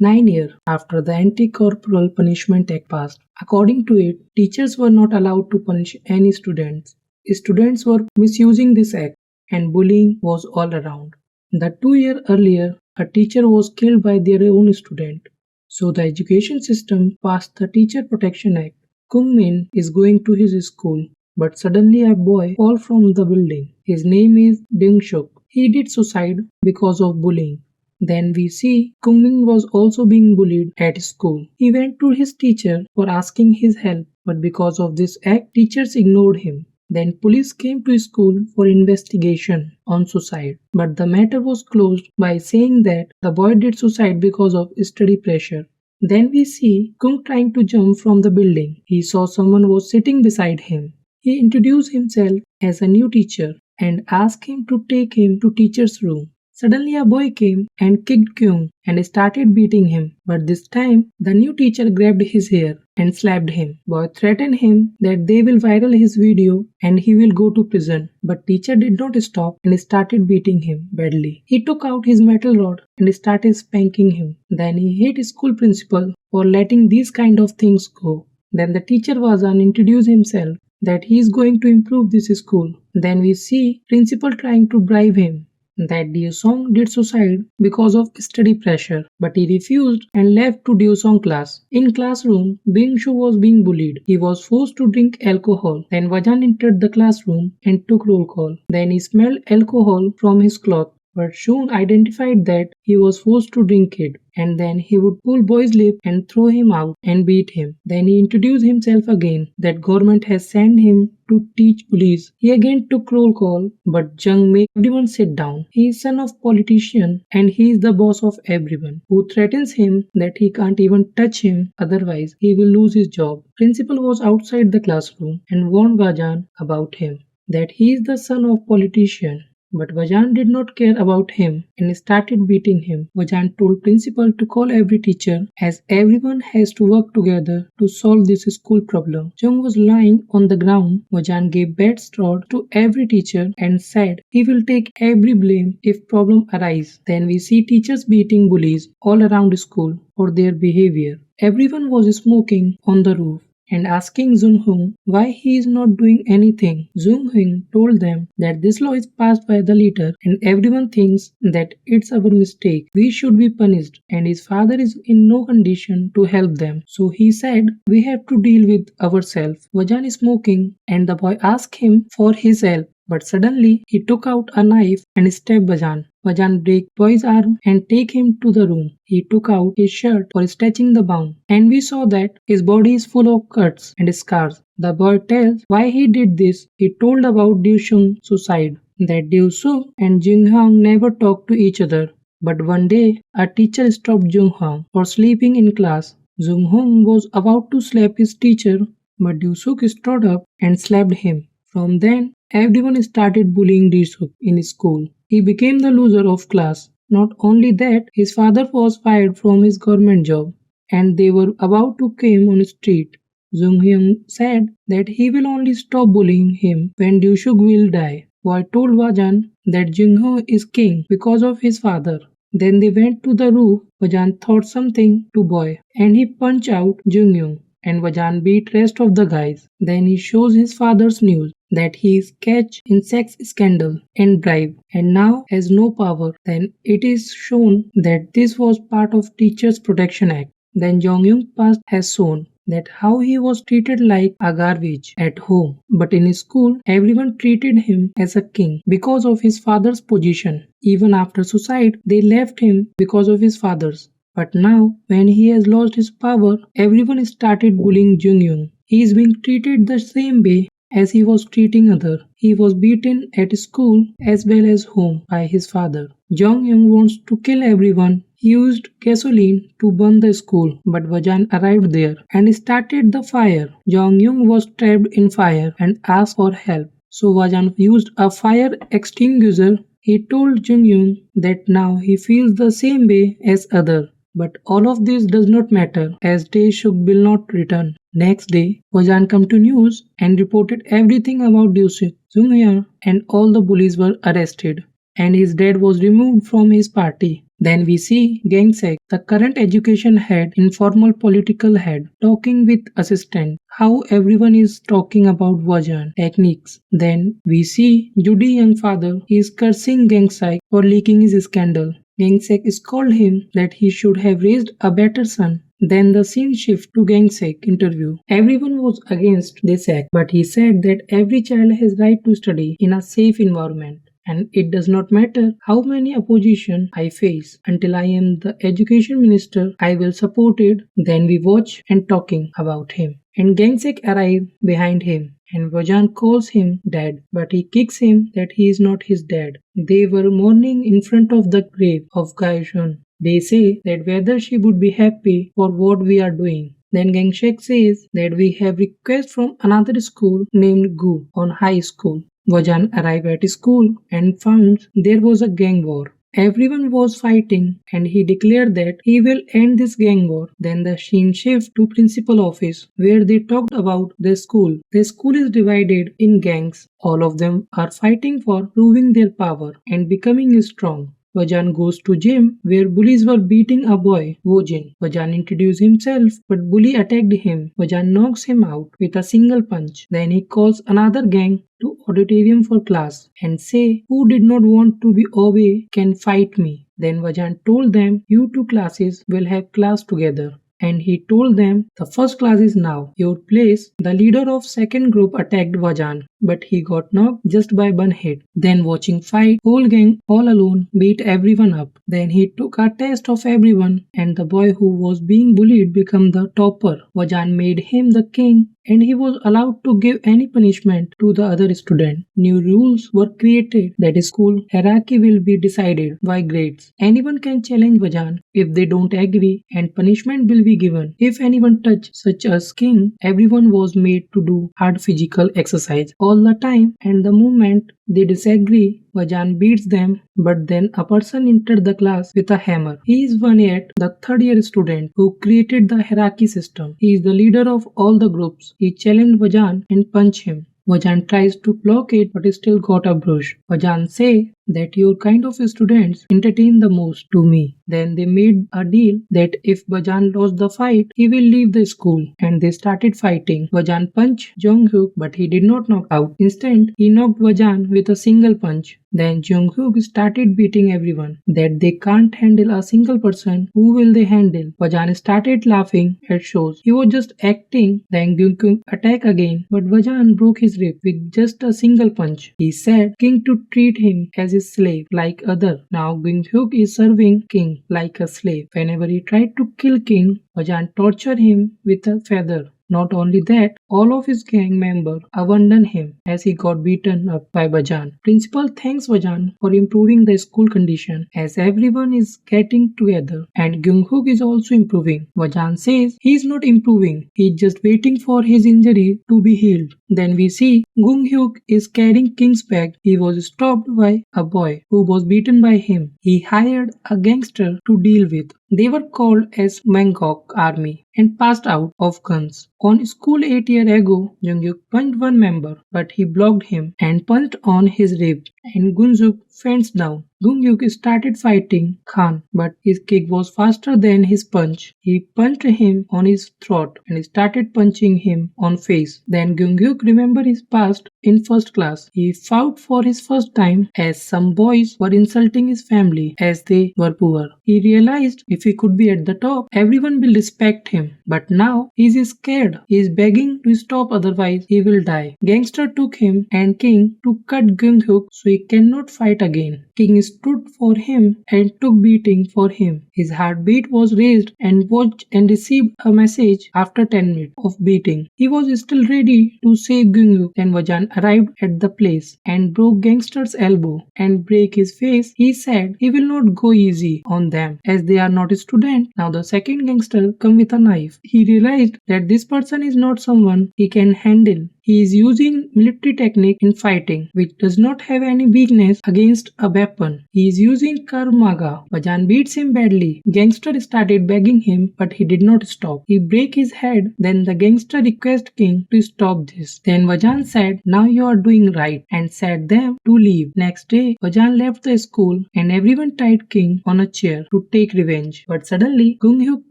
9 years after the Anti-Corporal Punishment Act passed. According to it, teachers were not allowed to punish any students. Students were misusing this act, and bullying was all around. The 2 years earlier, a teacher was killed by their own student. So the education system passed the Teacher Protection Act. Kung Min is going to his school, but suddenly a boy falls from the building. His name is Ding Shuk. He did suicide because of bullying. Then we see Kung Min was also being bullied at school. He went to his teacher for asking his help, but because of this act, teachers ignored him. Then police came to school for investigation on suicide, but the matter was closed by saying that the boy did suicide because of study pressure. Then we see Kung trying to jump from the building. He saw someone was sitting beside him. He introduced himself as a new teacher and asked him to take him to teacher's room. Suddenly a boy came and kicked Kyung and started beating him, but this time the new teacher grabbed his hair and slapped him. Boy threatened him that they will viral his video and he will go to prison, but teacher did not stop and started beating him badly. He took out his metal rod and started spanking him. Then he hit his school principal for letting these kind of things go. Then the teacher Wazan introduced himself that he is going to improve this school. Then we see principal trying to bribe him that Song did suicide because of study pressure, but he refused and left to Song class. In classroom, Bing Shu was being bullied. He was forced to drink alcohol. Then Vajan entered the classroom and took roll call. Then he smelled alcohol from his cloth, but Shun identified that he was forced to drink it, and then he would pull boy's lip and throw him out and beat him. Then he introduced himself again that government has sent him to teach police. He again took roll call, but Jung made everyone sit down. He is son of politician and he is the boss of everyone, who threatens him that he can't even touch him, otherwise he will lose his job. Principal was outside the classroom and warned Vajan about him, that he is the son of politician. But Vajan did not care about him and started beating him. Vajan told principal to call every teacher as everyone has to work together to solve this school problem. Jung was lying on the ground. Vajan gave bad straw to every teacher and said he will take every blame if problem arise. Then we see teachers beating bullies all around school for their behavior. Everyone was smoking on the roof and asking Zung-Hung why he is not doing anything. Zung-Hung told them that this law is passed by the leader and everyone thinks that it's our mistake. We should be punished, and his father is in no condition to help them. So he said, we have to deal with ourselves. Vajan is smoking and the boy asked him for his help. But suddenly he took out a knife and stabbed Vajan. Vajan break boy's arm and take him to the room. He took out his shirt for stretching the bound, and we saw that his body is full of cuts and scars. The boy tells why he did this. He told about Sung's suicide, that Sung and Jung-Hang never talked to each other. But one day, a teacher stopped Jung-Hang for sleeping in class. Jung-Hang was about to slap his teacher, but Sung stood up and slapped him. From then, everyone started bullying Sung in school. He became the loser of class. Not only that, his father was fired from his government job, and they were about to come on the street. Jung-Hyun said that he will only stop bullying him when Sung will die. Boy told Vajan that Jung-Ho is king because of his father. Then they went to the roof. Vajan thought something to boy, and he punched out Jung-Hyun, and Vajan beat rest of the guys. Then he shows his father's news that he is catch in sex scandal and bribe and now has no power. Then it is shown that this was part of Teachers Protection Act. Then Jong-Young past has shown that how he was treated like a garbage at home, but in school everyone treated him as a king because of his father's position. Even after suicide, they left him because of his father's. But now, when he has lost his power, everyone started bullying Jung-Young. He is being treated the same way as he was treating other. He was beaten at school as well as home by his father. Jong-Young wants to kill everyone. He used gasoline to burn the school, but Vajan arrived there and started the fire. Jong-Young was trapped in fire and asked for help. So Vajan used a fire extinguisher. He told Jung-Young that now he feels the same way as other. But all of this does not matter as Dae-suk will not return. Next day, Vajan came to news and reported everything about Dae-suk. Jung-hyun and all the bullies were arrested, and his dad was removed from his party. Then we see Gangster, the current education head, informal political head, talking with assistant. How everyone is talking about version techniques. Then we see Judy young father is cursing Gangster for leaking his scandal. Gangster scolded him that he should have raised a better son. Then the scene shifts to Gangsek interview. Everyone was against this act, but he said that every child has right to study in a safe environment. And it does not matter how many opposition I face. Until I am the education minister, I will support it. Then we watch and talking about him. And Gangsek arrive behind him. And Vajan calls him dad, but he kicks him that he is not his dad. They were mourning in front of the grave of Gaishun. They say that whether she would be happy for what we are doing. Then Gangshek says that we have request from another school named Gu on high school. Vajan arrived at school and found there was a gang war. Everyone was fighting and he declared that he will end this gang war. Then the scene shift to principal office where they talked about the school. The school is divided in gangs. All of them are fighting for proving their power and becoming strong. Vajan goes to gym where bullies were beating a boy, Wojin. Vajan introduced himself but bully attacked him. Vajan knocks him out with a single punch. Then he calls another gang to auditorium for class and say who did not want to be away can fight me. Then Vajan told them you two classes will have class together. And he told them the first class is now your place. The leader of second group attacked Vajan, but he got knocked just by one hit. Then watching fight, whole gang all alone beat everyone up. Then he took a test of everyone and the boy who was being bullied became the topper. Vajan made him the king and he was allowed to give any punishment to the other student. New rules were created that school hierarchy will be decided by grades. Anyone can challenge Vajan if they don't agree and punishment will be given. If anyone touched such as king, everyone was made to do hard physical exercise all the time and the moment they disagree, Vajan beats them, but then a person entered the class with a hammer. He is one yet the third year student who created the hierarchy system. He is the leader of all the groups. He challenged Vajan and punched him. Vajan tries to block it but still got a bruise. Vajan say that your kind of students entertain the most to me. Then they made a deal that if Vajan lost the fight, he will leave the school and they started fighting. Vajan punched Jonghyuk but he did not knock out. Instead, he knocked Vajan with a single punch. Then Jonghyuk started beating everyone that they can't handle a single person. Who will they handle? Vajan started laughing at shows. He was just acting. Then Jonghyuk attacked again but Vajan broke his rib with just a single punch. He said king to treat him as his slave like other. Now Jonghyuk is serving king like a slave. Whenever he tried to kill king, Vajan tortured him with a feather. Not only that, all of his gang members abandoned him as he got beaten up by Vajan. Principal thanks Vajan for improving the school condition as everyone is getting together and Jonghyuk is also improving. Vajan says he is not improving, he is just waiting for his injury to be healed. Then we see Jonghyuk is carrying King's bag. He was stopped by a boy who was beaten by him. He hired a gangster to deal with. They were called as Mangok Army and passed out of guns. On school 8 years ago, Jonghyuk punched one member, but he blocked him and punched on his rib, and Gunjuk faints down. Jonghyuk started fighting Khan, but his kick was faster than his punch. He punched him on his throat and started punching him on face. Then Jonghyuk remembered his past in first class. He fought for his first time as some boys were insulting his family as they were poor. He realized if he could be at the top, everyone will respect him. But now he is scared. He is begging to stop, otherwise he will die. Gangster took him and King to cut Jonghyuk so he cannot fight again. King stood for him and took beating for him. His heartbeat was raised and watched and received a message after 10 minutes of beating. He was still ready to save Jonghyuk. Then Vajan arrived at the place and broke Gangster's elbow and break his face. He said he will not go easy on them as they are not students. Now the second gangster come with a knife. He realized that this person is not someone he can handle. He is using military technique in fighting, which does not have any weakness against a weapon. He is using Karmaga. Vajan beats him badly. Gangster started begging him, but he did not stop. He break his head. Then the gangster requested King to stop this. Then Vajan said, "Now you are doing right," and said them to leave. Next day, Vajan left the school and everyone tied King on a chair to take revenge. But suddenly, Gung Hyuk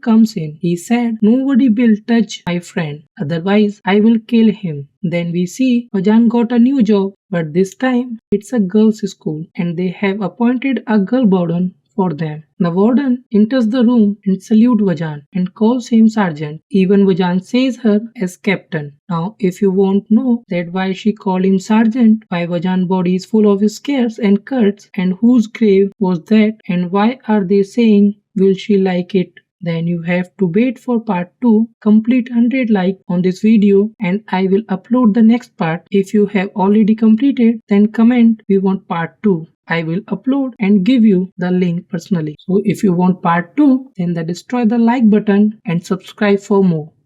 comes in. He said, "Nobody will touch my friend, otherwise I will kill him." Then we see Vajan got a new job, but this time it's a girls' school and they have appointed a girl warden for them. The warden enters the room and salutes Vajan and calls him sergeant. Even Vajan says her as captain. Now if you want to know that why she called him sergeant, why Vajan's body is full of scars and cuts, and whose grave was that, and why are they saying will she like it, then you have to wait for part 2. Complete 100 likes on this video and I will upload the next part. If you have already completed, then comment we want part 2. I will upload and give you the link personally. So if you want part 2, then destroy the like button and subscribe for more.